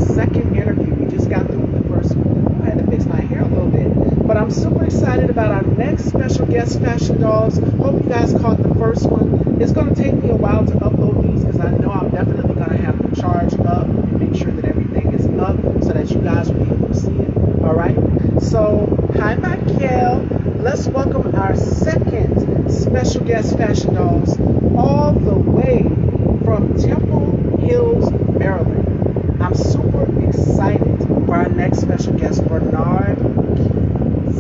second interview. We just got through with the first one. I had to fix my hair a little bit. But I'm super excited about our next special guest, Fashion Dolls. Hope you guys caught the first one. It's going to take me a while to upload these because I know I'm definitely going to have them charged up and make sure that everything is up so that you guys will be able to see it. All right? So, hi, Michael. Let's welcome our second special guest, Fashion Dolls, all the way from Temple Hills, Maryland. I'm super excited for our next special guest, Bernard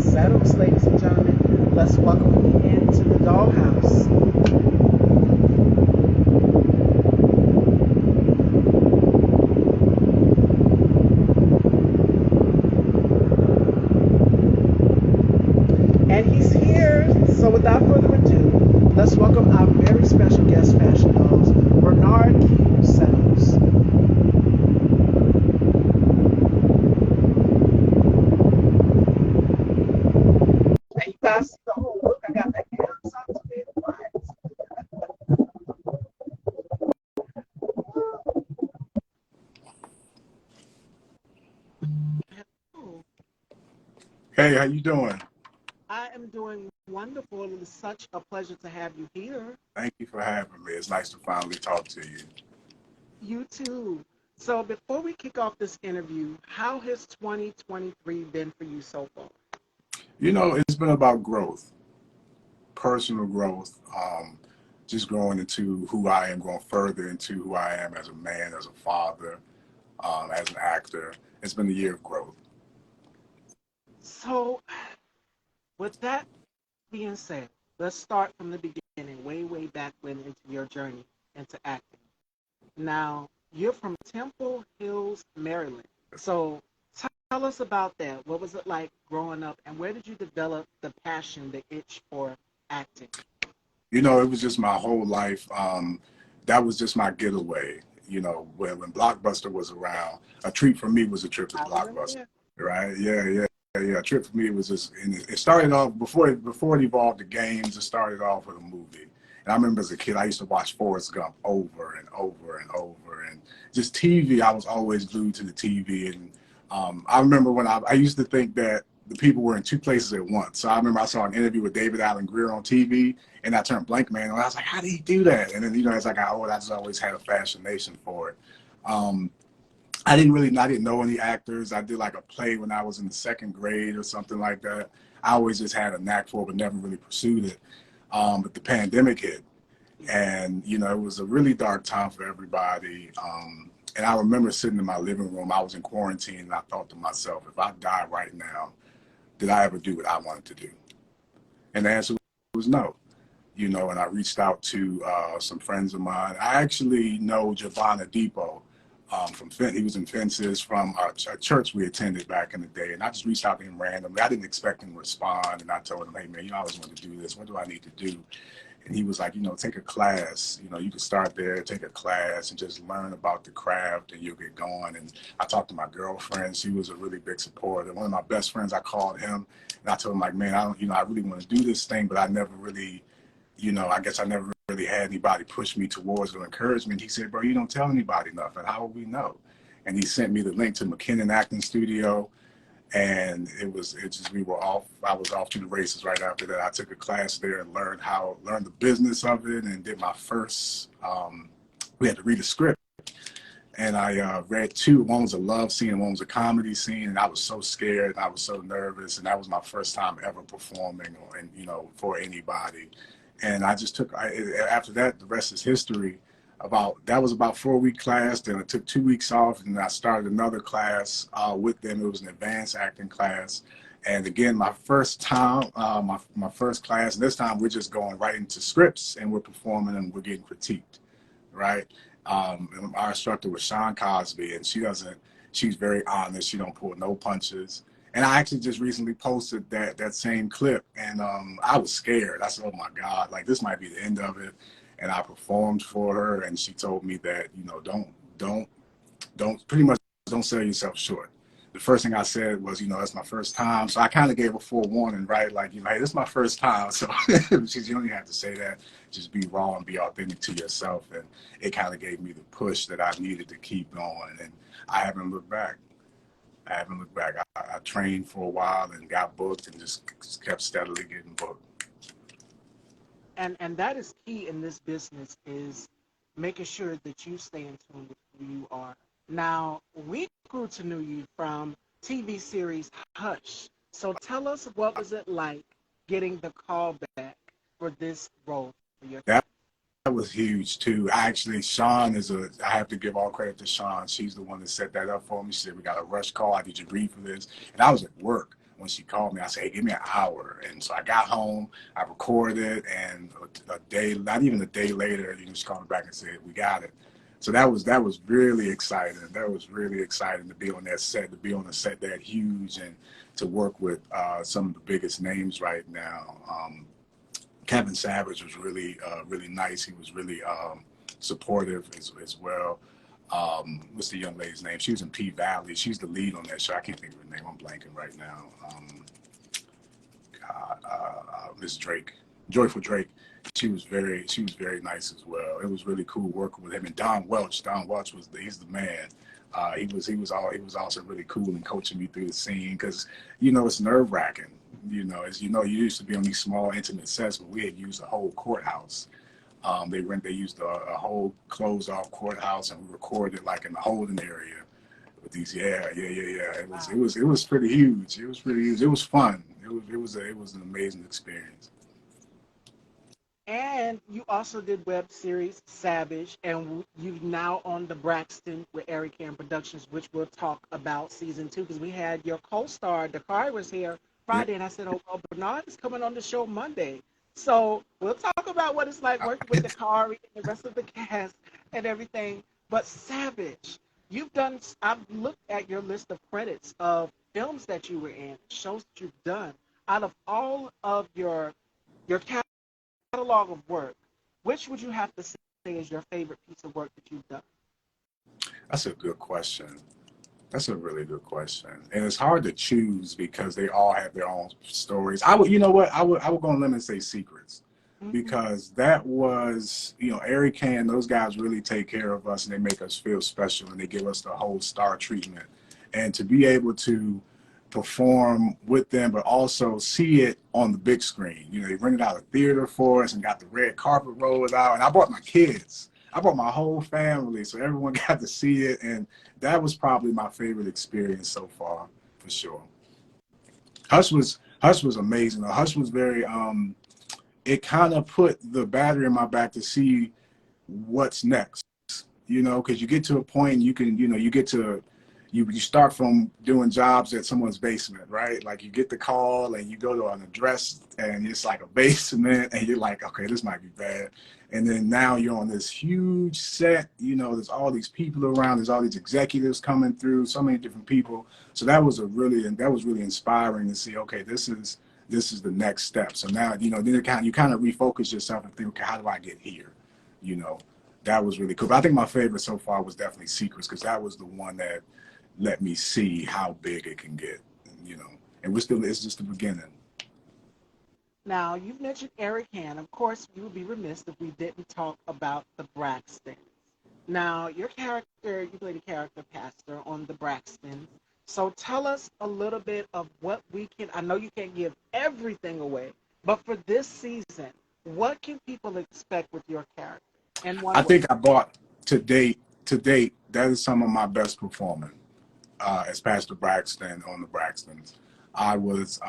Settles, ladies and gentlemen. Let's welcome him into the dollhouse. And he's here. So without further ado, let's welcome our very special guest, Fashion Dolls, Bernard Settles. And you guys see the whole look. I got that hands up to me. Hey, how you doing? I am doing wonderful. It is such a pleasure to have you here. Thank you for having me. It's nice to finally talk to you. You too. So before we kick off this interview, how has 2023 been for you so far? You know, it's been about growth, personal growth, just growing into who I am, going further into who I am as a man, as a father, as an actor. It's been a year of growth. So with that being said, let's start from the beginning, way, way back when into your journey into acting. Now, you're from Temple Hills, Maryland. So tell us about that. What was it like growing up, and where did you develop the passion, the itch for acting? You know, it was just my whole life. That was just my getaway. You know, when Blockbuster was around, a treat for me was a trip to I remember Blockbuster. that. Right? Yeah. A trip for me was just, and it started off before it evolved to games. It started off with a movie. And I remember as a kid, I used to watch Forrest Gump over and over and over, and just TV. I was always glued to the TV, and I remember when I used to think that the people were in two places at once. So I remember I saw an interview with David Allen Greer on TV, and I turned blank man, and I was like, how did he do that? And then as I got older, I just always had a fascination for it. Um, I didn't know any actors. I did like a play when I was in the second grade or something like that. I always just had a knack for it, but never really pursued it. But the pandemic hit, and it was a really dark time for everybody. And I remember sitting in my living room. I was in quarantine, and I thought to myself, if I die right now, did I ever do what I wanted to do? And the answer was no. And I reached out to some friends of mine. I actually know Giovanna Depot from he was in Fences from a church we attended back in the day. And I just reached out to him randomly. I didn't expect him to respond. And I told him, hey, man, I always wanted to do this. What do I need to do? And he was like, take a class. You can start there, take a class and just learn about the craft and you'll get going. And I talked to my girlfriend. She was a really big supporter. One of my best friends, I called him and I told him like, man, I really want to do this thing, but I never really, I guess I never really had anybody push me towards or encourage me. And he said, bro, you don't tell anybody nothing. How will we know? And he sent me the link to McKinnon Acting Studio. And we were off. I was off to the races right after that. I took a class there and learned the business of it and did my first, we had to read a script. And I read two. One was a love scene and one was a comedy scene. And I was so scared. And I was so nervous. And that was my first time ever performing for anybody. And I just after that, the rest is history. That was about 4-week class. Then I took 2 weeks off and I started another class with them. It was an advanced acting class. And again, my first time, my first class, and this time we're just going right into scripts and we're performing and we're getting critiqued, right? And our instructor was Sean Cosby, and she's very honest. She don't pull no punches. And I actually just recently posted that same clip, and I was scared. I said, "Oh my God, like this might be the end of it." And I performed for her, and she told me that don't pretty much don't sell yourself short. the first thing I said was, that's my first time. So I kind of gave a forewarning, right? Like, hey, this is my first time. So you don't even have to say that. Just be raw and be authentic to yourself. And it kind of gave me the push that I needed to keep going. And I haven't looked back. I haven't looked back. I trained for a while and got booked and just kept steadily getting booked. And that is key in this business is making sure that you stay in tune with who you are. Now, we grew to know you from TV series Hush. So tell us, what was it like getting the call back for this role for your That character? was huge too. Actually, Sean I have to give all credit to Sean. She's the one that set that up for me. She said, we got a rush call. Did you read for this? And I was at work when she called me. I said, hey, give me an hour. And so I got home, I recorded, and a day, not even a day later, she called me back and said, we got it. So that was really exciting. That was really exciting to be on that set, to be on a set that huge, and to work with some of the biggest names right now. Kevin Savage was really nice. He was really supportive as well. What's the young lady's name? She was in P Valley. She's the lead on that show. I can't think of her name. I'm blanking right now. Miss Drake, Joyful Drake. She was very nice as well. It was really cool working with him. And Don Welch. Don Welch he's the man. He was also really cool in coaching me through the scene because it's nerve wracking. As you used to be on these small intimate sets, but we had used a whole courthouse. They used a whole closed off courthouse, and we recorded like in the holding area with these. Yeah. Wow. It was pretty huge. It was pretty huge. It was fun. It was an amazing experience. And you also did web series Savage, and you now on the Braxton with Eric Cairn Productions, which we'll talk about season two because we had your co-star Dakari was here Yeah. Friday, and I said, "Oh, well, Bernard is coming on the show Monday." So we'll talk about what it's like working with Dakari and the rest of the cast and everything. But Savage, you've done. I've looked at your list of credits of films that you were in, shows that you've done. Out of all of your catalog of work, which would you have to say is your favorite piece of work that you've done? That's a good question. That's a really good question, and it's hard to choose because they all have their own stories. You know what, I would go on a limb and say Secrets, Mm-hmm. because that was, Eric Can, those guys really take care of us and they make us feel special and they give us the whole star treatment, and to be able to perform with them, but also see it on the big screen. They rented out a theater for us and got the red carpet rolled out, and I brought my kids. I brought my whole family, so everyone got to see it, and that was probably my favorite experience so far, for sure. Hush was amazing. Hush was very it kind of put the battery in my back to see what's next. Because you get to a point, you can, you get to, you start from doing jobs at someone's basement, right? Like you get the call and you go to an address and it's like a basement and you're like, okay, this might be bad. And then now you're on this huge set, there's all these people around, there's all these executives coming through, so many different people. So that was really inspiring to see, okay, this is the next step. So now, then you kind of refocus yourself and think, okay, how do I get here? You know, that was really cool. But I think my favorite so far was definitely Secrets, because that was the one that let me see how big it can get. You know, and it's just the beginning. Now, you've mentioned Eric Han. Of course, we would be remiss if we didn't talk about the Braxtons. Now, your character, you played a character pastor on the Braxtons. So tell us a little bit of what we can, I know you can't give everything away, but for this season, what can people expect with your character in I one word? think I bought to date that is some of my best performing as Pastor Braxton on the Braxtons. I was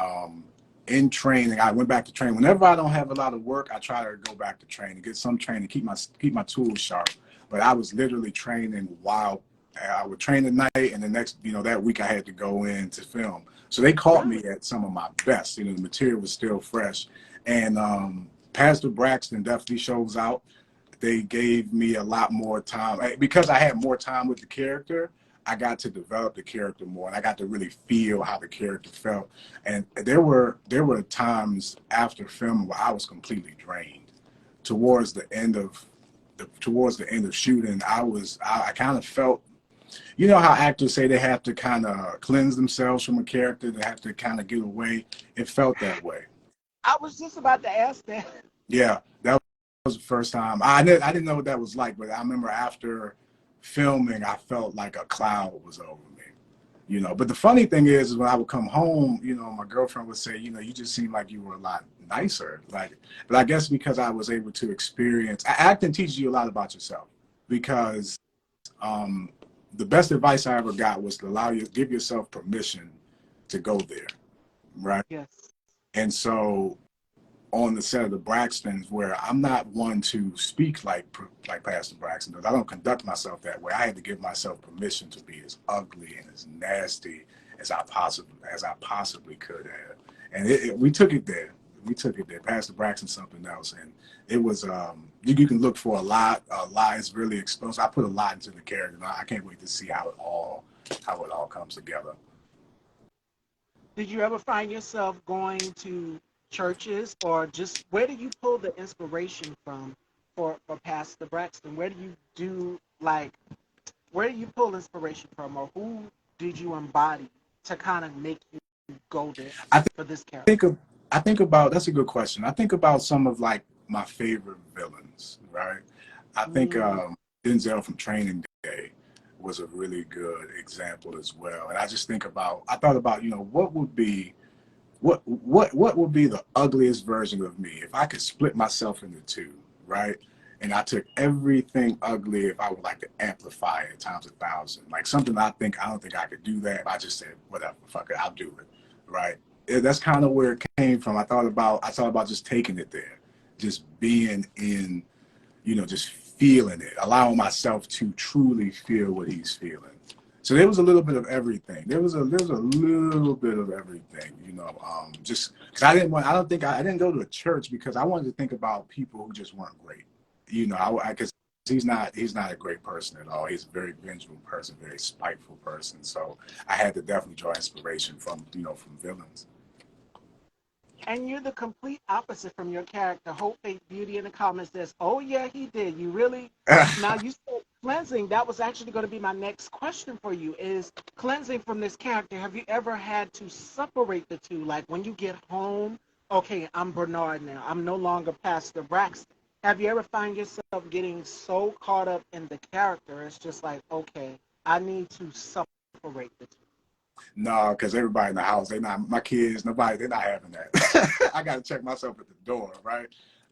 in training. I went back to training. Whenever I don't have a lot of work, I try to go back to training, get some training, keep my tools sharp. But I was literally training while I would train at night, and the next, that week I had to go in to film. So they caught me Really? at some of my best. The material was still fresh, and Pastor Braxton definitely shows out. They gave me a lot more time because I had more time with the character. I got to develop the character more, and I got to really feel how the character felt. And there were times after filming where I was completely drained. Towards the end of shooting, I kind of felt you know how actors say they have to kind of cleanse themselves from a character, they have to kind of get away. It felt that way. I was just about to ask that. Yeah, that was the first time. I didn't know what that was like, but I remember after filming, I felt like a cloud was over me. You know, but the funny thing is when I would come home, you know, my girlfriend would say, you know, you just seem like you were a lot nicer. Like, but I guess because I was able to experience, acting teaches you a lot about yourself. Because um, the best advice I ever got was to give yourself permission to go there, right? Yes. And so on the set of the Braxtons, where I'm not one to speak like Pastor Braxton does. I don't conduct myself that way. I had to give myself permission to be as ugly and as nasty as I possibly could have. And we took it there. We took it there. Pastor Braxton something else, and it was you can look for a lot. A lot is really exposed. I put a lot into the character. And I can't wait to see how it all comes together. Did you ever find yourself going to churches, or just where do you pull the inspiration from for Pastor Braxton? Where do you do like where do you pull inspiration from, or who did you embody to kind of make you go there I for this character? think of, I think about that's a good question. I think about some of like my favorite villains, right? I think Mm, Denzel from Training Day was a really good example as well. And I thought about, you know, what would be the ugliest version of me if I could split myself into two, right? And I took everything ugly if I would like to amplify it times 1,000. Like something I don't think I could do that. I just said, whatever, fuck it, I'll do it, right? That's kind of where it came from. I thought about just taking it there, just being in, you know, just feeling it, allowing myself to truly feel what he's feeling. So there was a little bit of everything. There was a little bit of everything, you know. Just because I didn't go to a church because I wanted to think about people who just weren't great, you know. Because he's not a great person at all. He's a very vengeful person, very spiteful person. So I had to definitely draw inspiration from, you know, from villains. and you're the complete opposite from your character. Hope, Faith, Beauty in the comments says, "Oh yeah, he did." You really now you said cleansing. That was actually going to be my next question for you: is cleansing from this character. Have you ever had to separate the two? Like when you get home, okay, I'm Bernard now. I'm no longer Pastor Braxton. Have you ever find yourself getting so caught up in the character? It's just like, okay, I need to separate the two. No, because everybody in the house, they not my kids, nobody, they're not having that. I got to check myself at the door, right?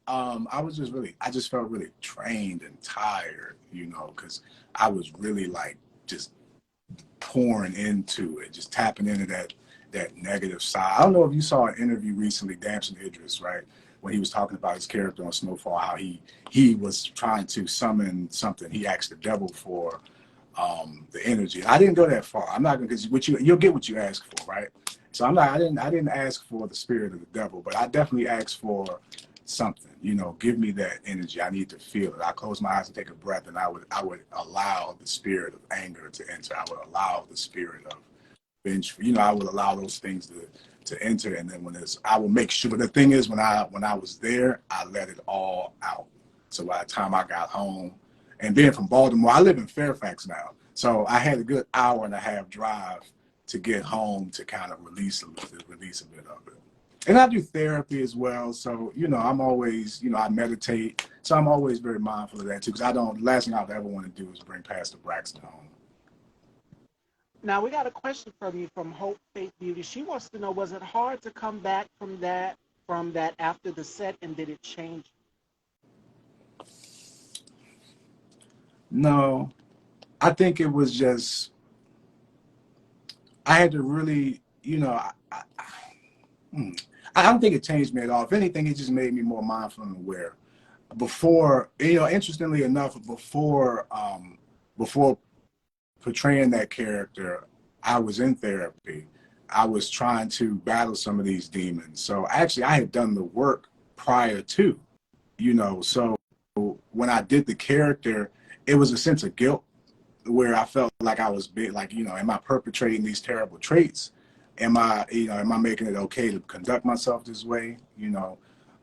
I just felt really drained and tired, you know, because I was really like just pouring into it, just tapping into that negative side. I don't know if you saw an interview recently, Damson Idris, right? When he was talking about his character on Snowfall, how he was trying to summon something. He asked the devil for the energy. I didn't go that far. I'm not gonna because what you'll get what you ask for, right? So I didn't ask for the spirit of the devil, but I definitely asked for something. You know, give me that energy. I need to feel it. I close my eyes and take a breath, and I would allow the spirit of anger to enter. I would allow the spirit of bench. You know, I would allow those things to enter, and then I will make sure. But the thing is, when I was there, I let it all out. So by the time I got home, and being from Baltimore, I live in Fairfax now, so I had a good hour and a half drive to get home to kind of release a bit of it. And I do therapy as well, so you know, I'm always, you know, I meditate, so I'm always very mindful of that too. Because I don't. Last thing I'd ever want to do is bring Pastor Braxton home. Now we got a question from you from Hope Faith Beauty. She wants to know, was it hard to come back from that after the set, and did it change? No, I think it was just I had to really, you know, hmm, I don't think it changed me at all. If anything, it just made me more mindful and aware. Before, you know, interestingly enough, before portraying that character, I was in therapy. I was trying to battle some of these demons. So actually, I had done the work prior to, you know. So when I did the character, it was a sense of guilt where I felt like I was big, like, you know, am I perpetrating these terrible traits? Am I making it okay to conduct myself this way? You know,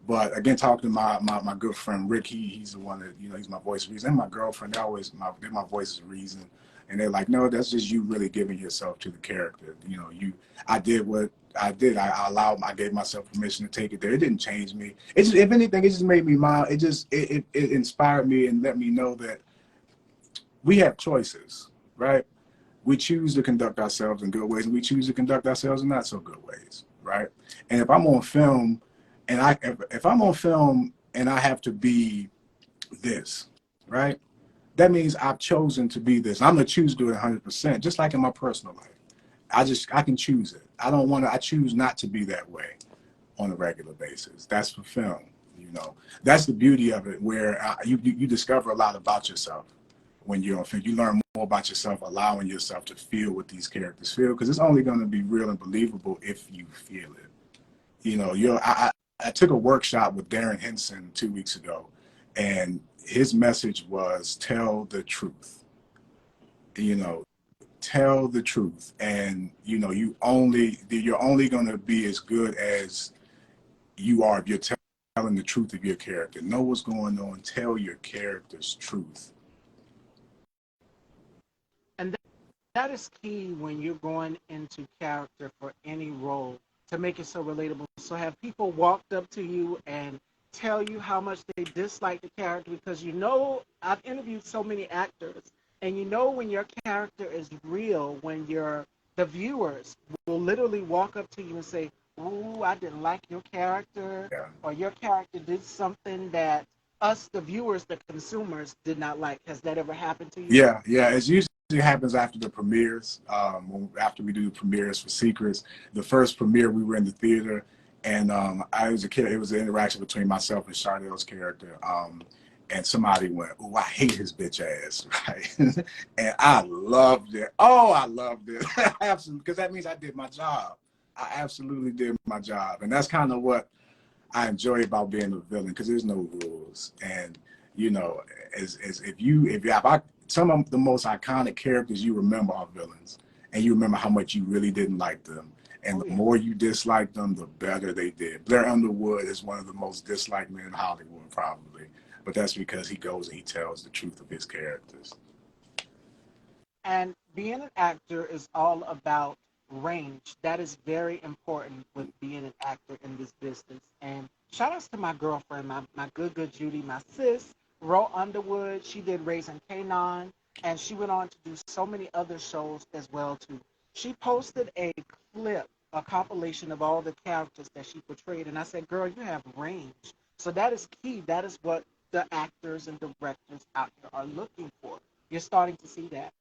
But again, talking to my good friend Rick, he's the one that, he's my voice of reason. And my girlfriend, they're my voice of reason. And they're like, no, that's just you really giving yourself to the character. I did what I did. I gave myself permission to take it there. It didn't change me. It just, if anything, it just made me mild. It inspired me and let me know that we have choices, right? We choose to conduct ourselves in good ways, and we choose to conduct ourselves in not so good ways, right? And if I'm on film, if I'm on film and I have to be this, right? That means I've chosen to be this. I'm gonna choose to do it 100%, just like in my personal life. I can choose it. I choose not to be that way on a regular basis. That's for film, That's the beauty of it, where you discover a lot about yourself when you're on film. You learn more about yourself, allowing yourself to feel what these characters feel, because it's only going to be real and believable if you feel it. I took a workshop with Darren Henson 2 weeks ago, and his message was tell the truth. Tell the truth, and you're only going to be as good as you are if you're telling the truth of your character. Know what's going on. Tell your character's truth. And that is key when you're going into character for any role, to make it so relatable. So have people walked up to you and tell you how much they dislike the character? Because I've interviewed so many actors, and when your character is real, when the viewers will literally walk up to you and say, "Ooh, I didn't like your character," Yeah. or "Your character did something that us, the viewers, the consumers, did not like." Has that ever happened to you? Yeah. It's usually happens after the premieres. After we do the premieres for Secrets, the first premiere we were in the theater, and I was a kid. It was an interaction between myself and Chardell's character. And somebody went, "Oh, I hate his bitch ass," right? And I loved it. Oh, I loved it. Absolutely, because that means I did my job. I absolutely did my job, and that's kind of what I enjoy about being a villain, because there's no rules. And as if I some of the most iconic characters you remember are villains, and you remember how much you really didn't like them. And Oh, the yeah. more you dislike them, the better they did. Blair Underwood is one of the most disliked men in Hollywood, probably, but that's because he goes and he tells the truth of his characters. And being an actor is all about range. That is very important with being an actor in this business. And shout outs to my girlfriend, my good Judy, my sis, Ro Underwood. She did Raising Kanan, and she went on to do so many other shows as well too. She posted a clip, a compilation of all the characters that she portrayed, and I said, "Girl, you have range." So that is key. That is what the actors and directors out here are looking for. You're starting to see that.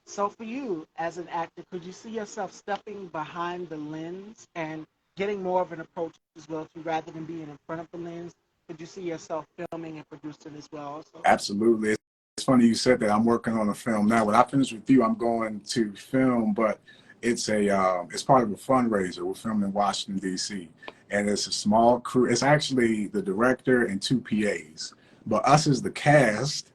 So for you as an actor, could you see yourself stepping behind the lens and getting more of an approach as well too, rather than being in front of the lens? Could you see yourself filming and producing as well also? Absolutely. It's funny you said that. I'm working on a film now. When I finish with you, I'm going to film, but it's part of a fundraiser. We're filming in Washington D.C., and it's a small crew. It's actually the director and two PAs, but us as the cast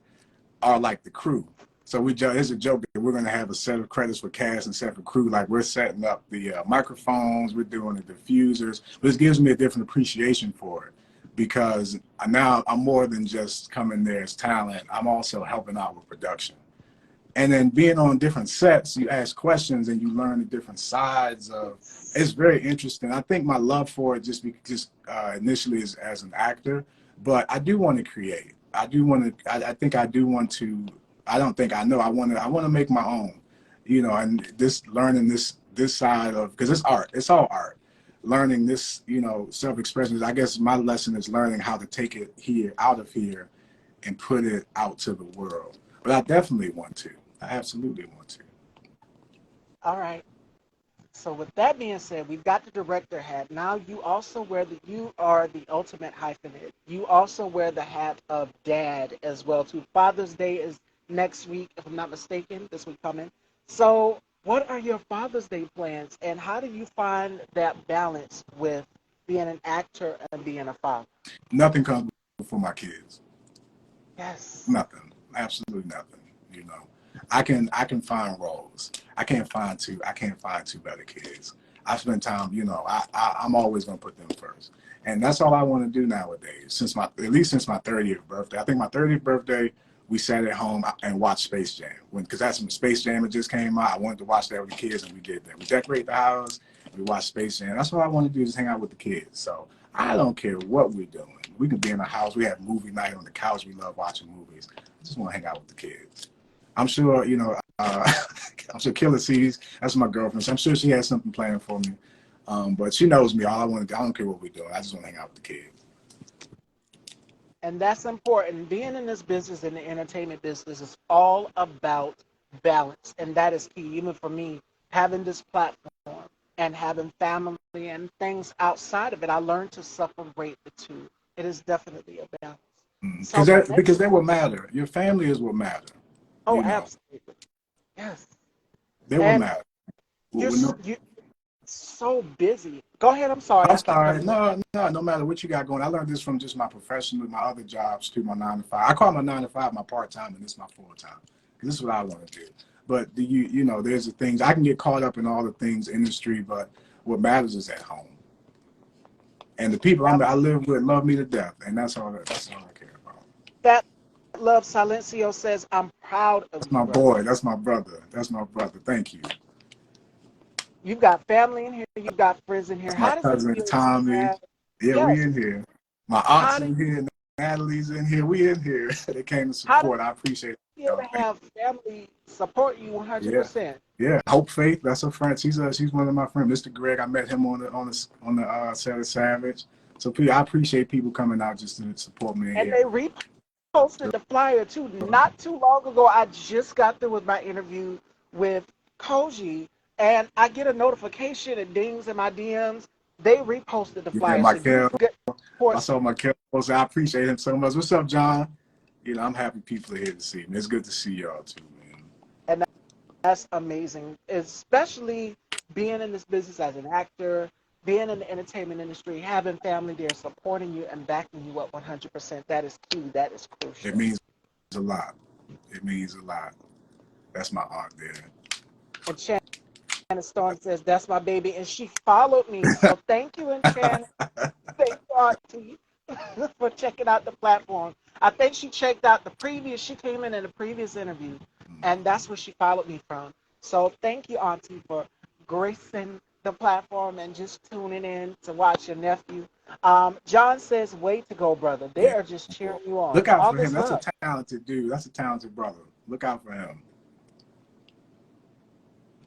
are like the crew. So it's a joke that we're going to have a set of credits for cast and set for crew. Like, we're setting up the microphones, we're doing the diffusers, but it gives me a different appreciation for it, because now I'm more than just coming there as talent. I'm also helping out with production. And then being on different sets, you ask questions and you learn the different sides of. It's very interesting. I think my love for it just initially is as an actor, but I do want to create. I do want to. I think I do want to. I don't think I know. I want to. I want to make my own. And this learning this side of, because it's art. It's all art. Learning this, self-expression. I guess my lesson is learning how to take it here, out of here, and put it out to the world. But I definitely want to. I absolutely want to. All right. So with that being said, we've got the director hat. Now you are the ultimate hyphenate. You also wear the hat of dad as well too. Father's Day is next week, if I'm not mistaken, this week coming. So what are your Father's Day plans, and how do you find that balance with being an actor and being a father? Nothing comes before my kids. Yes. Nothing. Absolutely nothing. I can find roles. I can't find two better kids. I spend time, I'm always gonna put them first. And that's all I want to do nowadays. At least since my 30th birthday. I think my 30th birthday, we sat at home and watched Space Jam. Because that's when Space Jam had just came out. I wanted to watch that with the kids, and we did that. We decorate the house, we watch Space Jam. That's what I want to do, is hang out with the kids. So I don't care what we're doing. We can be in the house. We have movie night on the couch. We love watching movies. I just want to hang out with the kids. I'm sure, I'm sure Killer sees, that's my girlfriend. So I'm sure she has something planned for me. But she knows me. All I want to do, I don't care what we're doing. I just want to hang out with the kids. And that's important. Being in this business, in the entertainment business, is all about balance. And that is key. Even for me, having this platform and having family and things outside of it, I learned to separate the two. It is definitely a balance. So Because they will matter. Your family is what matter. oh, absolutely. Yes. They will And matter. you're so busy. Go ahead. I'm sorry. I'm sorry. No matter what you got going. I learned this from just my professional, my other jobs too, my 9 to 5. I call my 9 to 5 my part-time, and this is my full-time. This is what I want to do. But there's the things, I can get caught up in all the things industry, but what matters is at home. And the people I live with love me to death, and that's all I care about. That Love Silencio says, I'm proud of That's you, my brother. boy. That's my brother. That's my brother. Thank you. You've got family in here. You've got friends in here. That's my How does it cousin feel to Tommy. have, Yeah, we yes, in here. My aunt's in here. Natalie's in here. We in here. They came to how does support. I appreciate it. it feel to have family support you Yeah. 100%? Yeah. Hope Faith. That's her friend. She's one of my friends. Mr. Greg. I met him on the set of Savage. So I appreciate people coming out just to support me in And here. they reposted the flyer too. Not too long ago, I just got through with my interview with Koji, and I get a notification. It dings in my DMs. They reposted the Yeah, flyer. Michael. So I saw Michael. I appreciate him so much. What's up, John? I'm happy people are here to see me. It's good to see y'all too, man. and that's amazing, especially being in this business as an actor, being in the entertainment industry, having family there supporting you and backing you up 100%. That is key. That is crucial. It means a lot. It means a lot. That's my aunt there. And Shannon Storm says, that's my baby. And she followed me. So thank you, and Shannon. Thank you, Auntie, for checking out the platform. I think she checked out she came in the previous interview, and that's where she followed me from. So thank you, Auntie, for gracing the platform and just tuning in to watch your nephew. John says, way to go, brother. They are just cheering you on. Look out All for him. this That's love. a talented dude. That's a talented brother. Look out for him.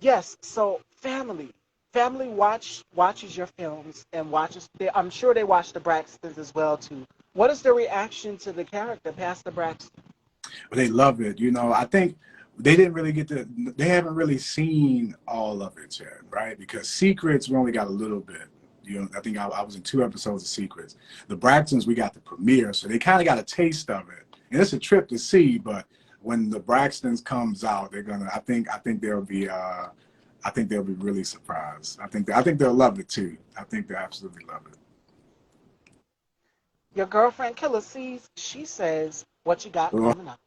Yes, so family watches your films and I'm sure they watch the Braxtons as well too. What is the reaction to the character, Pastor Braxton? But they love it. I think they haven't really seen all of it yet, right? Because Secrets, we only got a little bit. I think I was in 2 episodes of Secrets. The Braxtons, we got the premiere, so they kind of got a taste of it. And it's a trip to see, but when the Braxtons comes out, they're gonna. I think they'll be. I think they'll be really surprised. I think they'll love it too. I think they absolutely love it. Your girlfriend Killer Sees, she says, what you got Well, coming up?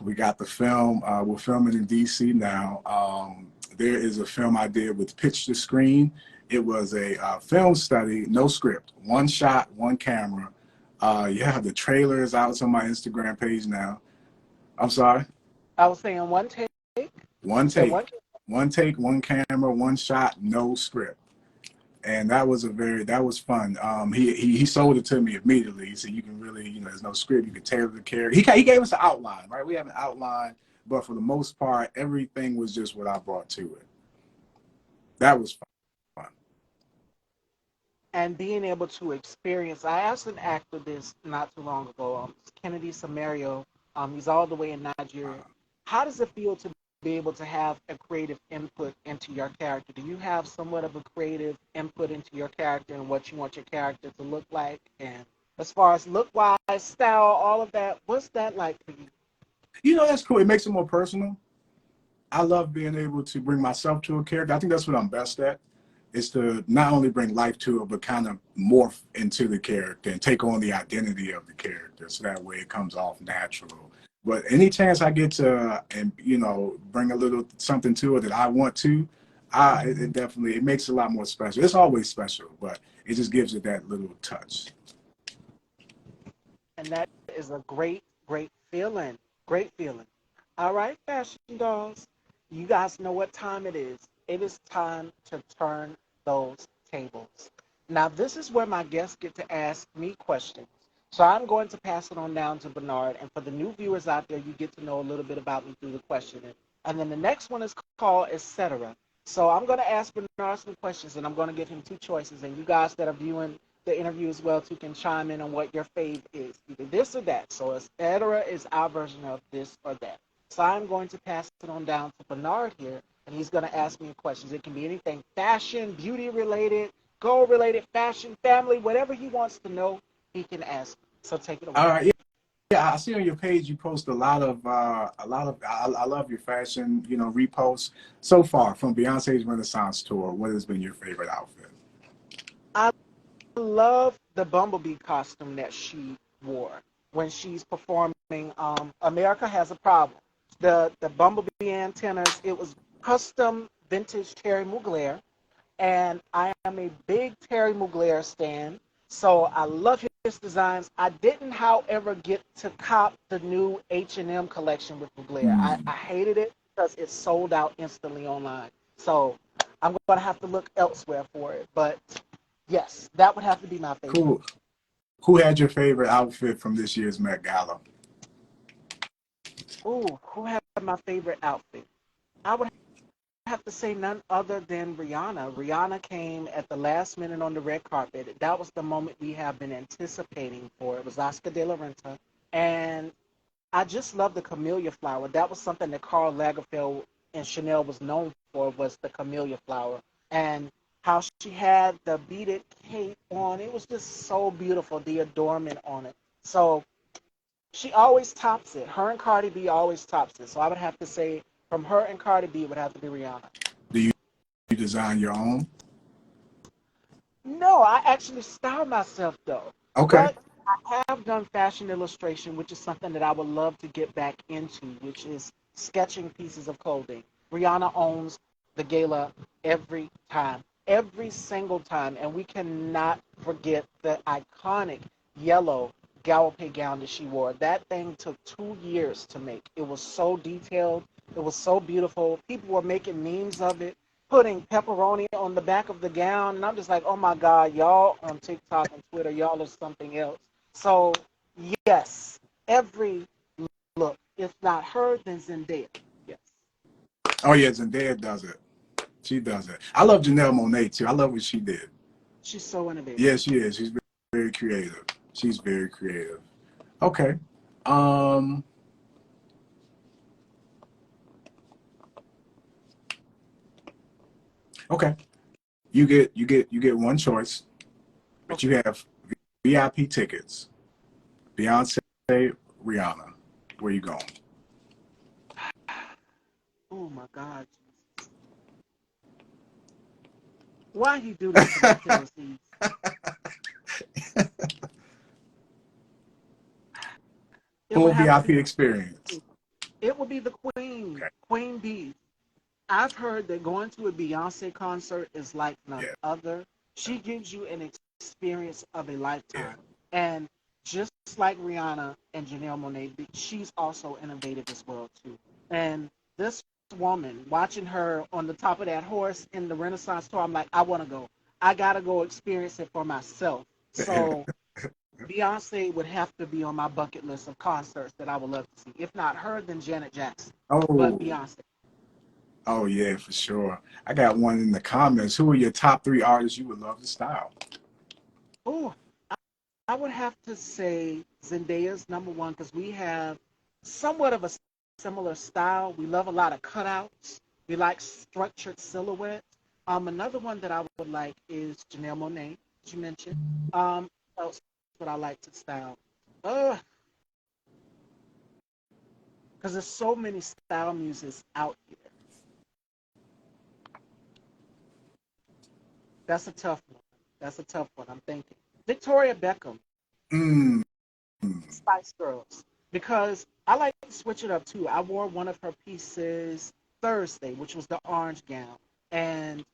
we got the film. We're filming in DC now. There is a film I did with Pitch to Screen. It was a film study, no script, one shot, one camera. Yeah, the trailer is out. It's on my Instagram page now. I'm sorry. I was saying one take. One take. One take, one camera, one shot, no script. And that was fun. He sold it to me immediately. He said, you can really, there's no script. You can tailor the character. He gave us an outline, right? We have an outline, but for the most part, everything was just what I brought to it. That was fun. And being able to experience, I asked an actor this not too long ago, Kennedy Samario. He's all the way in Nigeria. How does it feel to be able to have a creative input into your character? Do you have somewhat of a creative input into your character and what you want your character to look like? And as far as look-wise, style, all of that, what's that like for you? That's cool. It makes it more personal. I love being able to bring myself to a character. I think that's what I'm best at, is to not only bring life to it, but kind of morph into the character and take on the identity of the character. So that way it comes off natural. But any chance I get to, bring a little something to it that I want to, It definitely it makes it a lot more special. It's always special, but it just gives it that little touch. And that is a great, great feeling. Great feeling. All right, fashion dolls. You guys know what time it is. It is time to turn those tables. Now, this is where my guests get to ask me questions. So I'm going to pass it on down to Bernard. And for the new viewers out there, you get to know a little bit about me through the questioning. And then the next one is called etc. So I'm going to ask Bernard some questions, and I'm going to give him two choices. And you guys that are viewing the interview as well too can chime in on what your fave is, either this or that. So etc. is our version of this or that. So I'm going to pass it on down to Bernard here, and he's going to ask me questions. It can be anything fashion, beauty related, goal related, fashion, family, whatever he wants to know, he can ask. So take it away. All right, yeah, I see on your page you post a lot of I love your fashion, reposts. So far from Beyonce's Renaissance tour, what has been your favorite outfit? I love the bumblebee costume that she wore when she's performing. America Has a Problem. The bumblebee antennas. It was custom vintage Terry Mugler, and I am a big Terry Mugler stan. So I love his designs. I didn't, however, get to cop the new H&M collection with Mugler. I Mm, hated it because it sold out instantly online. So I'm going to have to look elsewhere for it. But yes, that would have to be my favorite. cool. Who had your favorite outfit from this year's Met Gala? Ooh, who had my favorite outfit? I would have to say none other than Rihanna. Rihanna came at the last minute on the red carpet. That was the moment we have been anticipating for. It was Oscar de la Renta. And I just love the camellia flower. That was something that Karl Lagerfeld and Chanel was known for, was the camellia flower. And how she had the beaded cape on. It was just so beautiful, the adornment on it. So she always tops it. Her and Cardi B always tops it. So I would have to say from her and Cardi B, it would have to be Rihanna. Do you design your own? No, I actually style myself though. Okay. But I have done fashion illustration, which is something that I would love to get back into, which is sketching pieces of clothing. Rihanna owns the gala every time, every single time, and we cannot forget the iconic yellow galope gown that she wore. That thing took 2 years to make. It was so detailed. It was so beautiful. People were making memes of it, putting pepperoni on the back of the gown, and I'm just like, oh my God, y'all on TikTok and Twitter, y'all are something else. So yes, every look. If not her, then Zendaya. Yes, Oh yeah, Zendaya does it. She does it. I love Janelle Monáe too. I love what she did. she's so innovative. Yeah, she is. She's very creative. She's very creative. Okay. Um. Okay. You get one choice, but you Okay. have VIP tickets. Beyonce, Rihanna. Where you going? Oh my God, why he do this to my Pharisees? It would Full have to be VIP the experience. Queen. It would be the Queen, Okay. Queen Bee. I've heard that going to a Beyonce concert is like none Yeah. other. She gives you an experience of a Yeah. lifetime. And just like Rihanna and Janelle Monáe, she's also innovative as well too. And this woman, watching her on the top of that horse in the Renaissance tour, I'm like, I want to go. I gotta go experience it for myself. So Beyonce would have to be on my bucket list of concerts that I would love to see. If not her, then Janet Jackson. But Oh. Beyonce. Oh yeah, for sure. I got one in the comments. Who are your top three artists you would love to style? Oh, I would have to say Zendaya's number one because we have somewhat of a similar style. We love a lot of cutouts. We like structured silhouettes. Another one that I would like is Janelle Monáe, as you mentioned. What else would I like to style? Uh, because there's so many style muses out here. That's a tough one. That's a tough one. I'm thinking Victoria Beckham, Mm. Spice Girls, because I like to switch it up too. I wore one of her pieces Thursday, which was the orange gown, and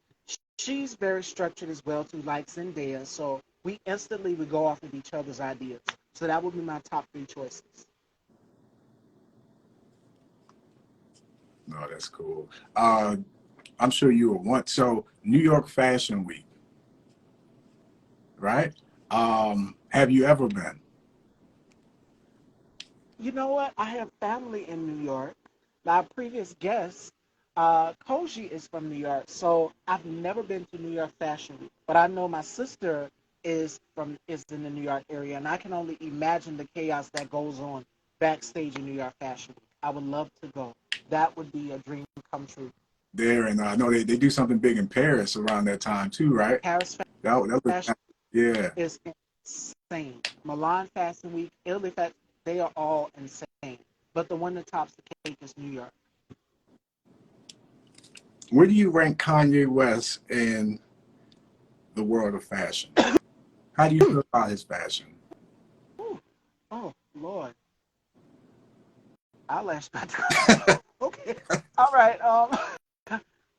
she's very structured as well too, like Zendaya. So we instantly would go off of each other's ideas. So that would be my top three choices. No, that's cool. I'm sure you were once. So New York Fashion Week, right? Have you ever been? You know what? I have family in New York. My previous guest, Koji, is from New York, so I've never been to New York Fashion Week. But I know my sister is in the New York area, and I can only imagine the chaos that goes on backstage in New York Fashion Week. I would love to go. That would be a dream come true. There, and I know they do something big in Paris around that time too, right? Paris That was, Fashion yeah. Week is insane. Milan Fashion Week, Italy Fashion, they are all insane. But the one that tops the cake is New York. Where do you rank Kanye West in the world of fashion? How do you feel about his fashion? Ooh. Oh Lord, I lashed back. Okay, all right.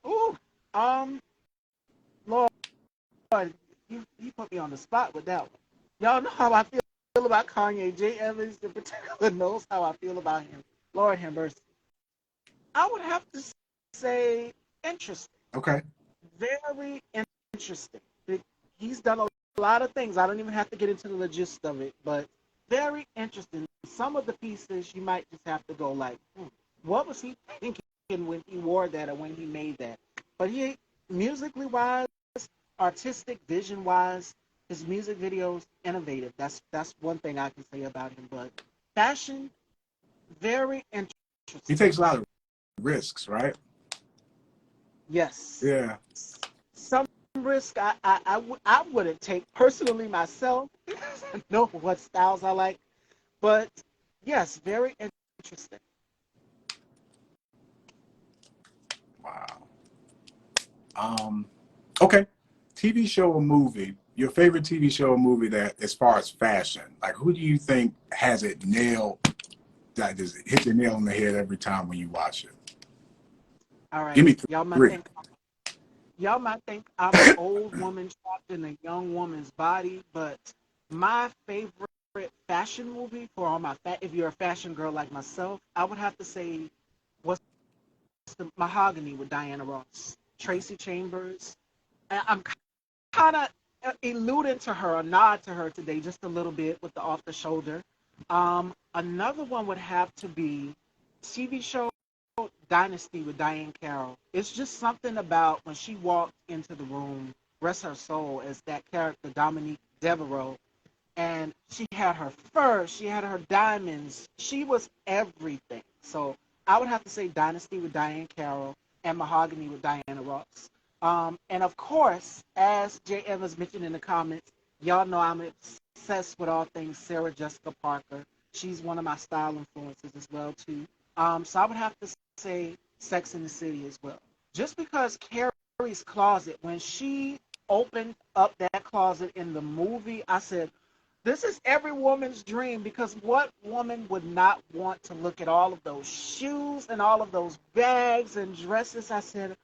Ooh, um, Lord, you put me on the spot with that one. Y'all know how I feel about Kanye. Jay Evans in particular knows how I feel about him. Lord have mercy. I would have to say interesting. Okay. Very interesting. He's done a lot of things. I don't even have to get into the gist of it, but very interesting. Some of the pieces you might just have to go like, what was he thinking when he wore that or when he made that? But he, musically wise, artistic vision wise, his music videos innovative. That's one thing I can say about him. But fashion, very He interesting. takes a lot of risks, right? Yes. Yeah. Some risk I wouldn't take personally myself because I know what styles I like. But yes, very interesting. Wow. Um, okay. TV show or movie, your favorite TV show or movie that as far as fashion, like who do you think has it nailed, that just hit the nail on the head every time when you watch it? All Give right. me Y'all might three. think y'all might think I'm an old woman trapped in a young woman's body, but my favorite fashion movie for all my if you're a fashion girl like myself, I would have to say what's the Mahogany with Diana Ross, Tracy Chambers. And I'm kind of alluding to her, a nod to her today, just a little bit with the off the shoulder. Another one would have to be TV show Dynasty with Diane Carroll. It's just something about when she walked into the room, rest her soul, as that character Dominique Devereaux, and she had her fur, she had her diamonds, she was everything. So I would have to say Dynasty with Diane Carroll and Mahogany with Diana Ross. And of course, as Jay Evans mentioned in the comments, y'all know I'm obsessed with all things Sarah Jessica Parker. She's one of my style influences as well too. So I would have to say Sex in the City as well. Just because Carrie's closet, when she opened up that closet in the movie, I said, this is every woman's dream because what woman would not want to look at all of those shoes and all of those bags and dresses? I said,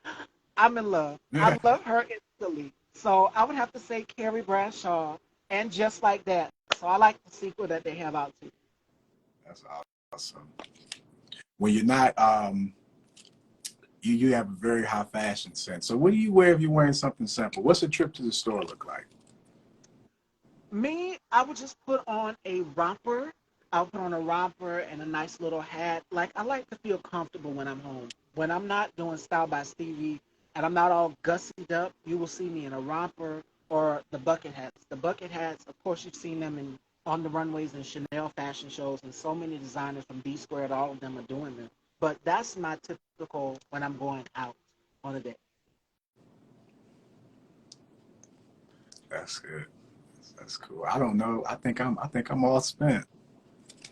I'm in love. I love her instantly. So I would have to say Carrie Bradshaw and Just Like That. So I like the sequel that they have out too. That's awesome. When you're not, you have a very high fashion sense. So what do you wear if you're wearing something simple? What's a trip to the store look like? Me, I would just put on a romper. I'll put on a romper and a nice little hat. Like I like to feel comfortable when I'm home. When I'm not doing Style by Stevie and I'm not all gussied up, you will see me in a romper or the bucket hats. The bucket hats, of course, you've seen them in on the runways and Chanel fashion shows, and so many designers from B Squared, all of them are doing them. But that's my typical when I'm going out on a date. That's good. That's cool. I don't know. I think I'm all spent.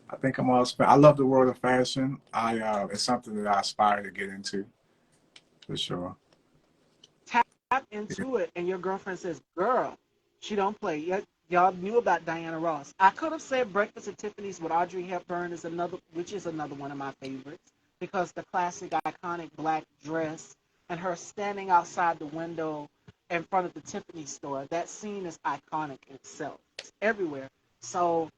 I think I'm all spent. I love the world of fashion. It's something that I aspire to get into for sure. Tap Yeah. into it, and your girlfriend says, "Girl, she don't play." Y'all knew about Diana Ross. I could have said Breakfast at Tiffany's with Audrey Hepburn which is another one of my favorites because the classic, iconic black dress. and her standing outside the window in front of the Tiffany store. That scene is iconic in itself. It's everywhere. So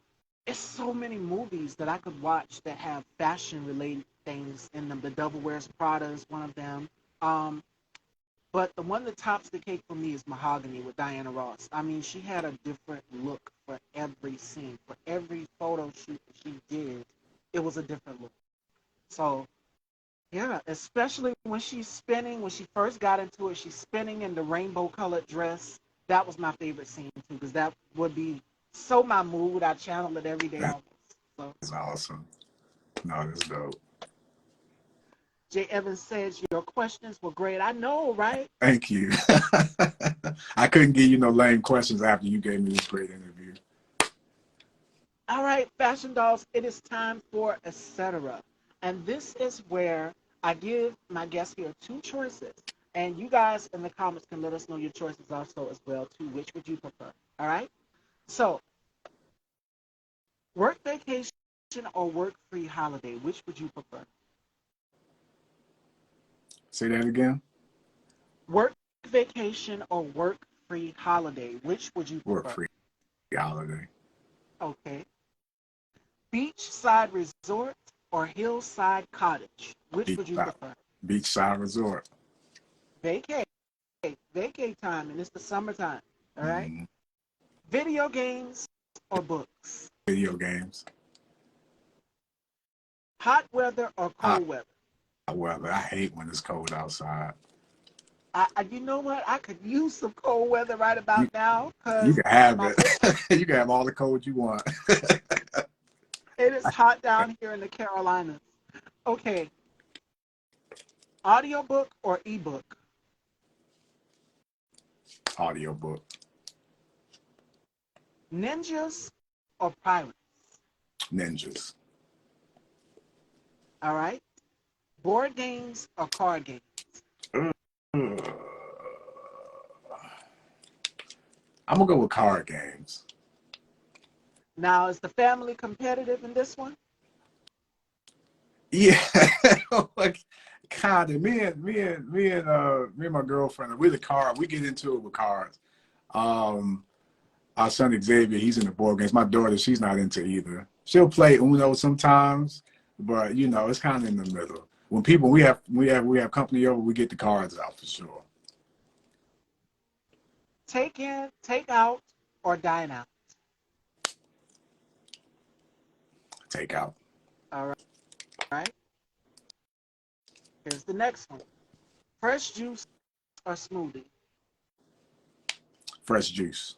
it's so many movies that I could watch that have fashion related things in them. The Devil Wears Prada is one of them. Um, but the one that tops the cake for me is Mahogany with Diana Ross. I mean, she had a different look for every scene, for every photo shoot that she did. It was a different look. So yeah, especially when she's spinning. When she first got into it, she's spinning in the rainbow colored dress. That was my favorite scene too, because that would be so my mood. I channel it every day almost. So That's awesome. No, that's dope. Jay Evans says your questions were great. I know, right? Thank you. I couldn't give you no lame questions after you gave me this great interview. All right, fashion dolls, it is time for etc. And this is where I give my guests here two choices. And you guys in the comments can let us know your choices also as well too. Which would you prefer? All right. So work vacation or work free holiday? Which would you prefer? Say that again. Work vacation or work free holiday? Which would you Work prefer? free holiday. Okay. Beachside resort or hillside cottage? Which would you Beachside, prefer? beachside resort. Vacay. Vacay time, and it's the summertime. All right. Mm, Video games or books? video games. Hot weather or Hot cold weather? weather. I hate when it's cold outside. You know what? I could use some cold weather right You about now you because can have my it. You can have all the cold you want. it is hot down here in the Carolinas. Okay, audiobook or ebook? Audiobook. Ninjas or pirates? Ninjas. All right. Board games or card games? Uh, I'm gonna go with card games. Now, is the family competitive in this one? Yeah, like kind of. Me and my girlfriend, we the card. We get into it with cards. Um, our son Xavier, he's in the board games. My daughter, she's not into either. She'll play Uno sometimes, but you know, it's kind of in the middle. When people we have company over, we get the cards out for sure. Take in, take out, or dine out? Take out. All right. Here's the next one. Fresh juice or smoothie? Fresh juice.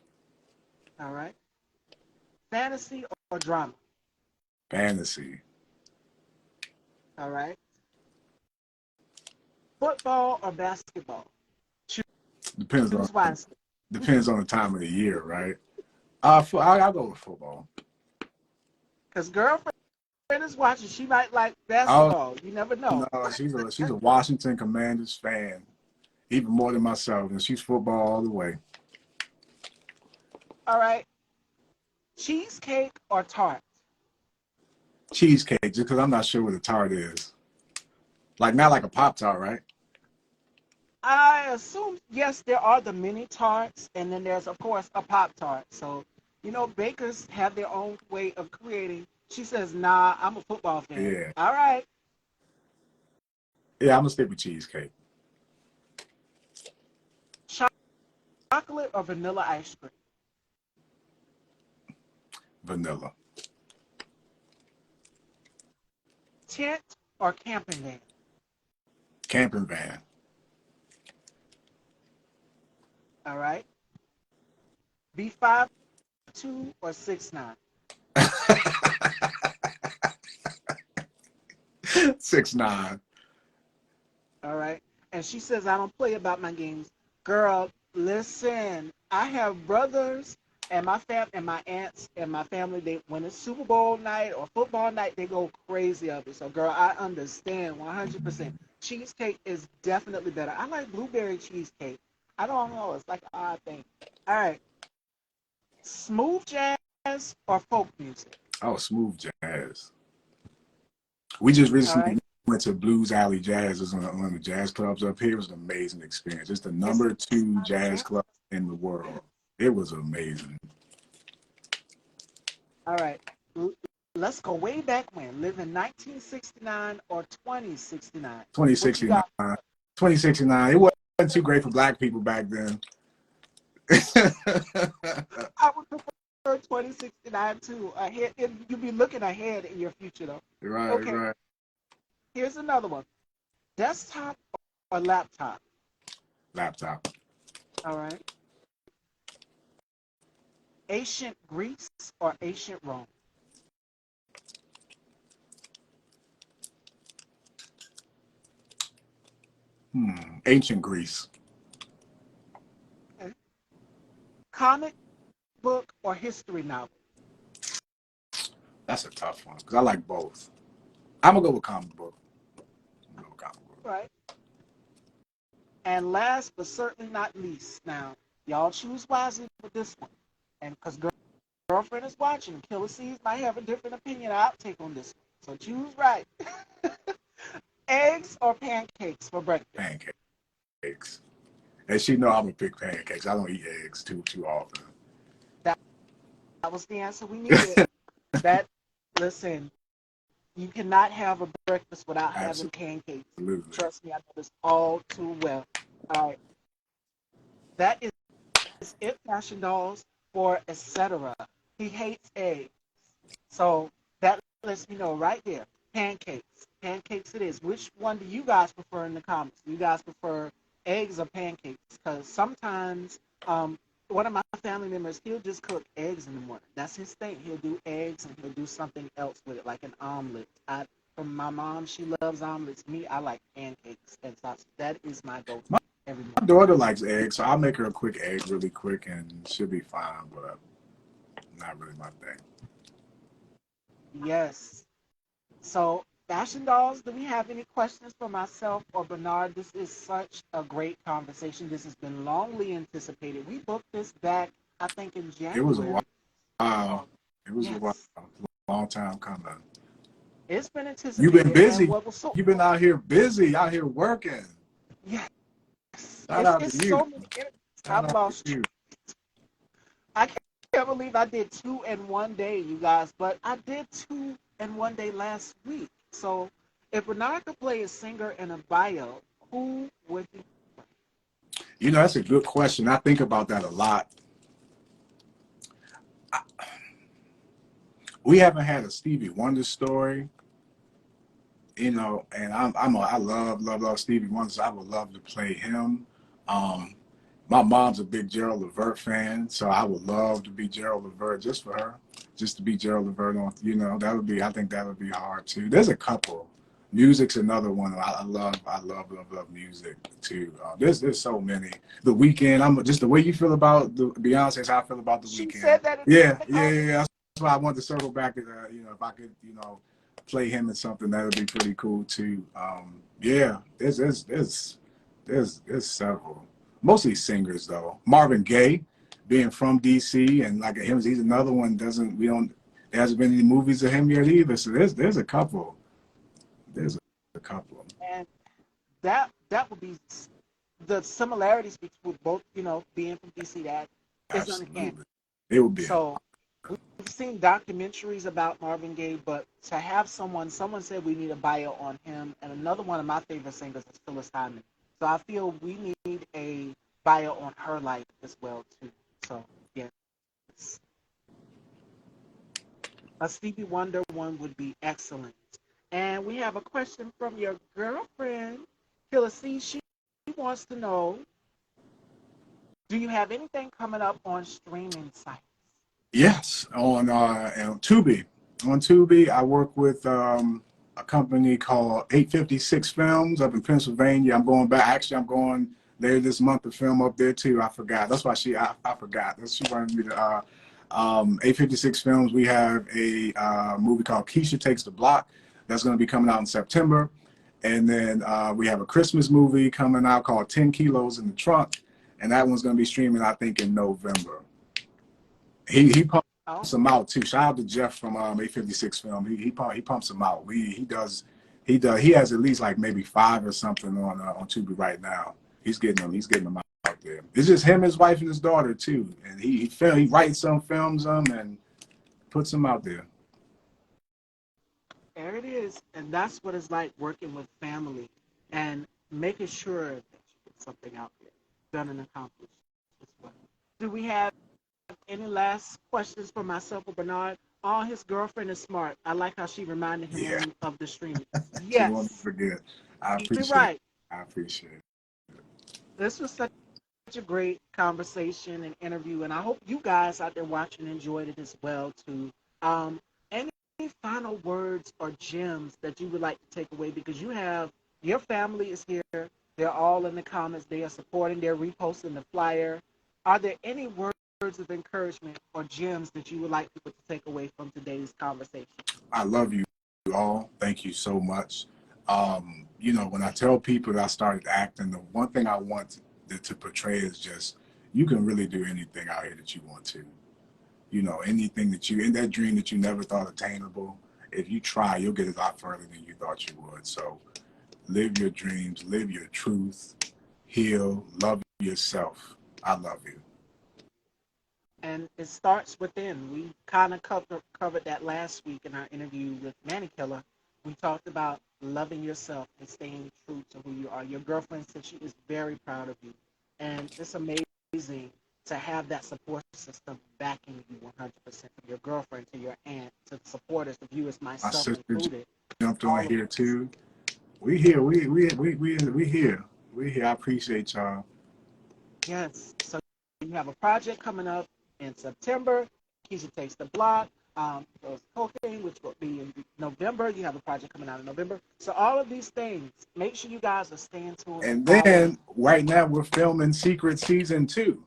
All right. Fantasy or drama? Fantasy. All right. Football or basketball? Depends on Choose wisely. depends on the time of the year, right? I'll go with football. Because girlfriend is watching. She might like Oh basketball. You never know. no, she's a Washington Commanders fan, even more than myself, and she's football all the way. All right. Cheesecake or tart? Cheesecake, just because I'm not sure what a tart is. Like not like a Pop Tart, right? I assume, yes, there are the mini tarts, and then there's, of course, a Pop Tart. So, bakers have their own way of creating. She says, nah, I'm a football fan. Yeah, All right. yeah. I'm gonna stick with cheesecake. Chocolate or vanilla ice cream? Vanilla. Tent or camping van? Camping van. All right. Be 5'2" or 6'9"? 6'9". All right. And she says, I don't play about my games. Girl, listen, I have brothers and my aunts and my family, they when it's Super Bowl night or football night, they go crazy of it. So girl, I understand 100%. Cheesecake is definitely better. I like blueberry cheesecake. I don't know, it's like an odd thing. All right. Smooth jazz or folk music? Oh, smooth jazz. We just All recently right. went to Blues Alley Jazz. It was one of the jazz clubs up here. It was an amazing experience. It's the It's #2 not a jazz jazz. club in the world. It was amazing. All right. Let's go way back when. Live in 1969 or 2069. What you 2069. got? 2069. It wasn't too great for black people back then. I would prefer 2069 too. Ahead, you'll be looking ahead in your future though. Right, Okay. right. Here's another one. Desktop or laptop? Laptop. All right. Ancient Greece or ancient Rome? Ancient Greece. Okay. Comic book or history novel? That's a tough one because I like both. I'm gonna go with comic book. I'm gonna go with comic book. Right. And last but certainly not least, now y'all choose wisely with this one, and because girlfriend is watching, Killer C's might have a different opinion. I'll take on this one. So choose right. Eggs or pancakes for breakfast? Pancakes. And she know I'm a big pancakes. I don't eat eggs too often. That was the answer we needed. That listen, you cannot have a breakfast without having pancakes. Absolutely. Trust me, I know this all too well. All right, that is it. Fashion dolls for etc. He hates eggs, so that lets me know right there. Pancakes, pancakes. It is. Which one do you guys prefer in the comments? Do you guys prefer eggs or pancakes? Because sometimes one of my family members, he'll just cook eggs in the morning. That's his thing. He'll do eggs and he'll do something else with it, like an omelet. From my mom, she loves omelets. Me, I like pancakes and sausage. That is my go-to every My morning. daughter likes eggs, so I'll make her a quick egg really quick and she'll be fine, but not really my thing. Yes. So, Fashion Dolls, do we have any questions for myself or Bernard? This is such a great conversation. This has been longly anticipated. We booked this back, I think, in It was a January. while. It was a while. Yes. Long time coming. It's been You've been anticipated. And busy. what was so You've been out here busy, out here working. yes, Shout out it's to you. so many interviews. Shout I've out lost. to you. I can't believe I did 2 in 1 day, you guys. But I did 2 in 1 day last week. So if Bernard could play a singer in a bio, who would he? You know, that's a good question. I think about that a lot. We haven't had a Stevie Wonder story, you know, and I love Stevie Wonder. So I would love to play him. My mom's a big Gerald Levert fan, so I would love to be Gerald Levert just for her, just to be Gerald Levert on, you know, that would be, I think that would be hard too. There's a couple. Music's another one. I love music too. There's so many. The Weeknd. I'm just the way you feel about the Beyonce's. How I feel about the She Weeknd. said that in Yeah. That's why I wanted to circle back and you know, if I could, you know, play him in something that would be pretty cool too. Yeah, there's several. Mostly singers though. Marvin Gaye, being from DC, and like him, he's another one. There hasn't been any movies of him yet either. So there's a couple. There's a couple. and that would be the similarities between both, you know, being from DC. That is uncanny. Absolutely. It would be. So we've seen documentaries about Marvin Gaye, but to have someone said we need a bio on him, and another one of my favorite singers is Phyllis Hyman. So I feel we need a bio on her life as well too. So yes, a Stevie Wonder one would be excellent. And we have a question from your girlfriend, Killer C. She wants to know, do you have anything coming up on streaming sites? Yes, on Tubi. On Tubi, I work with a company called 856 Films up in Pennsylvania. I'm going back. Actually, I'm going later this month to film up there too. I forgot. That's why I forgot. She wanted me to. 856 Films. We have a movie called Keisha Takes the Block that's going to be coming out in September, and then we have a Christmas movie coming out called 10 Kilos in the Trunk, and that one's going to be streaming, I think, in November. He pumps them out too. Shout out to Jeff from 856 Film. He pumps them out. He does He does. He has at least like maybe 5 or something on Tubi right now. He's getting them. He's getting them out there. It's just him, his wife, and his daughter too. And he writes them, films them, and puts them out there. There it is. And that's what it's like working with family and making sure that you get something out there done and accomplished as well. Do we have any last questions for myself or Bernard? Oh, his girlfriend is smart. I like how she reminded him Yeah, of the streaming. she won't Yes, forget. I you're appreciate it. right. I appreciate it. This was such a great conversation and interview, and I hope you guys out there watching enjoyed it as well too. Any final words or gems that you would like to take away because you have your family is here. They're all in the comments. They are supporting. They're reposting the flyer. Are there any words of encouragement or gems that you would like people to take away from today's conversation? I love you all. Thank you so much. When I tell people that I started acting, the one thing I want to portray is just you can really do anything out here that you want to. Anything that you in that dream that you never thought attainable. If you try, you'll get a lot further than you thought you would. So live your dreams, live your truth, heal, love yourself. I love you. And it starts within. We kind of covered that last week in our interview with Manny Killer. We talked about loving yourself and staying true to who you are. Your girlfriend said she is very proud of you. And it's amazing to have that support system backing you 100%, from your girlfriend to your aunt to the supporters, the viewers, My myself sister included, jumped on all of here us. too. We here. We here. We here. I appreciate y'all. Yes. So you have a project coming up in September. Keisha Takes the Block. Goes Cocaine, which will be in November. You have a project coming out in November. So all of these things, make sure you guys are staying tuned and And following. then right now we're filming Secret Season 2.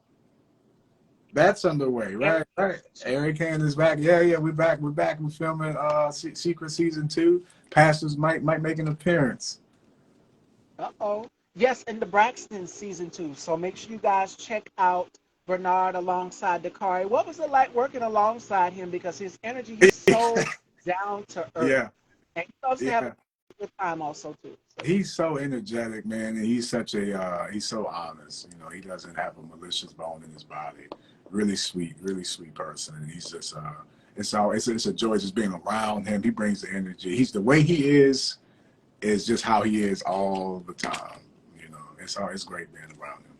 That's underway, right? Eric, Right. Eric Hand is back. Yeah, yeah, we're back. We're back. We're filming Secret Season 2. Pastors might make an appearance. uh-oh. Yes, and the Braxton season 2. So make sure you guys check out Bernard alongside Dakari. What was it like working alongside him? Because his energy, he's so down to earth. Yeah, And he loves to have a yeah. good time also too. So He's so energetic, man, and he's so honest. He doesn't have a malicious bone in his body. Really sweet person, and he's just it's a joy just being around him. He brings the energy. He's the way he is just how he is all the time. It's great being around him.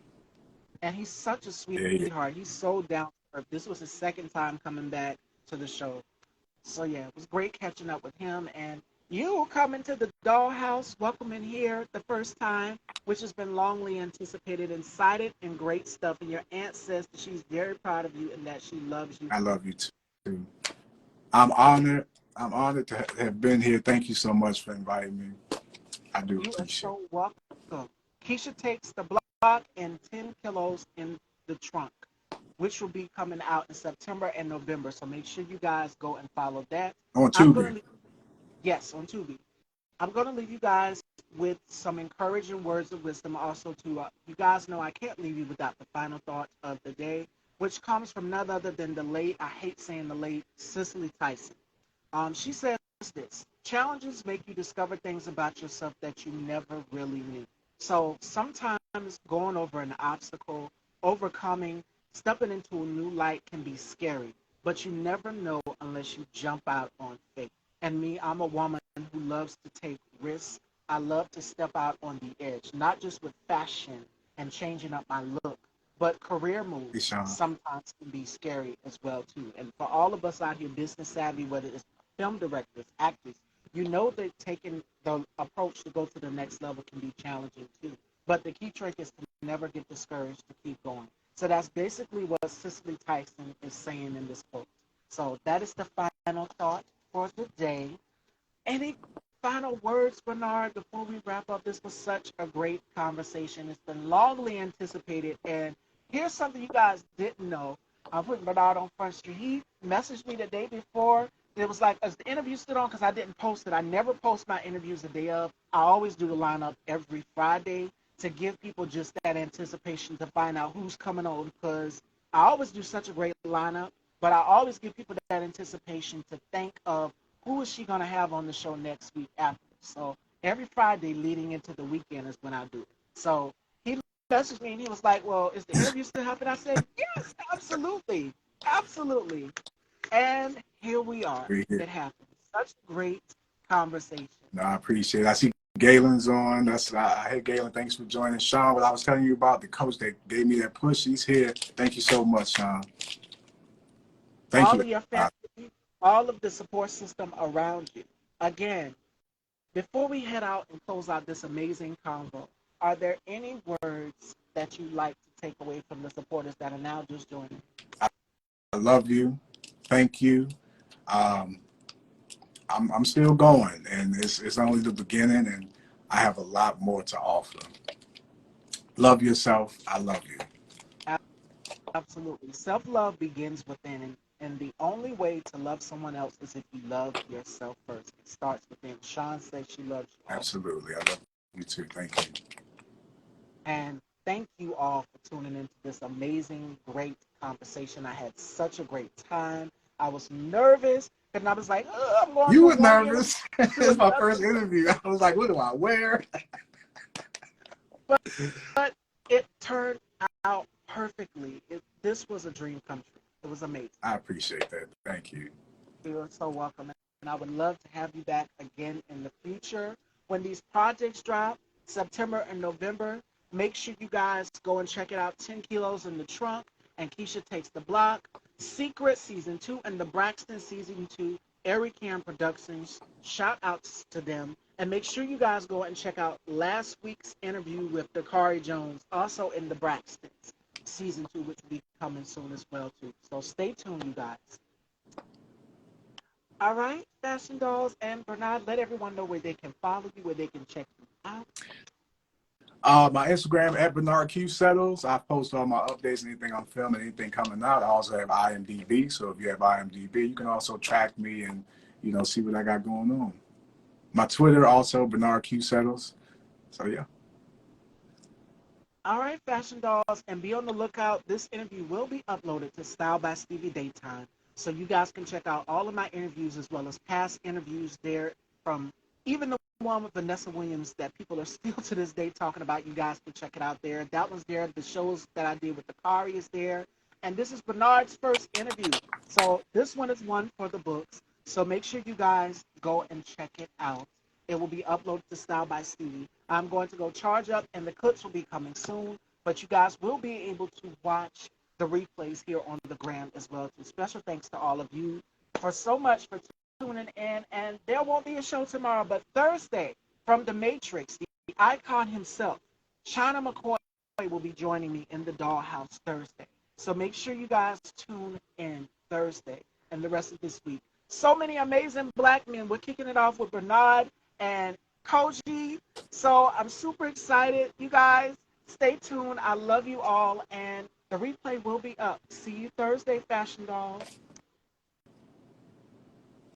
and he's such a Yeah, yeah. sweetheart. He's so down to earth. This was his second time coming back to the show. So yeah, it was great catching up with him and you coming to the dollhouse, welcome in here the first time, which has been longly anticipated and cited and great stuff. And your aunt says that she's very proud of you and that she loves you I too. love you too. I'm honored. I'm honored to have been here. Thank you so much for inviting me. I do You are appreciate so welcome. Keisha Takes the Block and 10 Kilos in the Trunk, which will be coming out in September and November. So make sure you guys go and follow that. it. On I'm going Tubi. to, yes, on Tubi. I'm going to leave you guys with some encouraging words of wisdom. Also, to you guys know I can't leave you without the final thought of the day, which comes from none other than the late, I hate saying the late, Cicely Tyson. She says this: challenges make you discover things about yourself that you never really knew. So sometimes going over an obstacle, overcoming, stepping into a new light can be scary, but you never know unless you jump out on faith. And me, I'm a woman who loves to take risks. I love to step out on the edge, not just with fashion and changing up my look, but career Hey, moves Sean. sometimes can be scary as well too. And for all of us out here business savvy, whether it's film directors, actors, you know that taking the approach to go to the next level can be challenging too. But the key trick is to never get discouraged, to keep going. So that's basically what Cicely Tyson is saying in this quote. So that is the final thought for today. Any final words, Bernard, before we wrap up? This was such a great conversation. It's been longly anticipated. And here's something you guys didn't know. I'm putting Bernard on Front Street. He messaged me the day before. It was like, as the interview stood on, because I didn't post it. I never post my interviews the day of. I always do the lineup every Friday to give people just that anticipation to find out who's coming on, because I always do such a great lineup, but I always give people that anticipation to think of who is she going to have on the show next week after. So every Friday leading into the weekend is when I do it. So he messaged me and he was like, "Well, is the interview still happening?" I said, "Yes, absolutely, absolutely." And here we are. We here. It happened. Such a great conversation. No, I appreciate it. I see Galen's on. Hey Galen, thanks for joining. Sean, what I was telling you about, the coach that gave me that push, he's here. Thank you so much, Sean. Thank All you. of your family, all of the support system around you. Again, before we head out and close out this amazing convo, are there any words that you'd like to take away from the supporters that are now just joining? I love you. Thank you. Um, I'm still going, and it's only the beginning, and I have a lot more to offer. Love yourself. I love you. Absolutely. Self love begins within, and the only way to love someone else is if you love yourself first. It starts within. Sean says she loves you also. Absolutely. I love you too. Thank you. And thank you all for tuning into this amazing, great conversation. I had such a great time. I was nervous, and I was like, I'm going You from were one interview nervous. to It's my another. first interview. I was like, what do I wear? But, but it turned out perfectly. This was a dream come true. It was amazing. I appreciate that. Thank you. You're so welcome. And I would love to have you back again in the future. When these projects drop, September and November, make sure you guys go and check it out. 10 Kilos in the Trunk and Keisha Takes the Block. Secret Season 2 and the Braxton Season 2. Eric Cam Productions. Shout outs to them. And make sure you guys go and check out last week's interview with Dakari Jones, also in the Braxtons. Season 2, which will be coming soon as well, too. So stay tuned, you guys. All right, Fashion Dolls and Bernard, let everyone know where they can follow you, where they can check you out. My Instagram at Bernard Q Settles. I post all my updates, anything I'm filming, anything coming out. I also have IMDb. So if you have IMDb, you can also track me and see what I got going on. My Twitter also Bernard Q Settles. So yeah. All right, Fashion Dolls, and be on the lookout. This interview will be uploaded to Style by Stevie Daytime. So you guys can check out all of my interviews as well as past interviews there from even the one with Vanessa Williams that people are still to this day talking about. You guys can check it out there. That one's there. The shows that I did with the Kari is there. And this is Bernard's first interview. So this one is one for the books. So make sure you guys go and check it out. It will be uploaded to Style by Stevie. I'm going to go charge up, and the clips will be coming soon. But you guys will be able to watch the replays here on the gram as well. Too. Special thanks to all of you for so much for tuning in. And there won't be a show tomorrow, but Thursday from The Matrix, the icon himself, China McCoy will be joining me in the Dollhouse Thursday. So make sure you guys tune in Thursday and the rest of this week. So many amazing black men. We're kicking it off with Bernard and Koji. So I'm super excited. You guys, stay tuned. I love you all. And the replay will be up. See you Thursday, Fashion Dolls.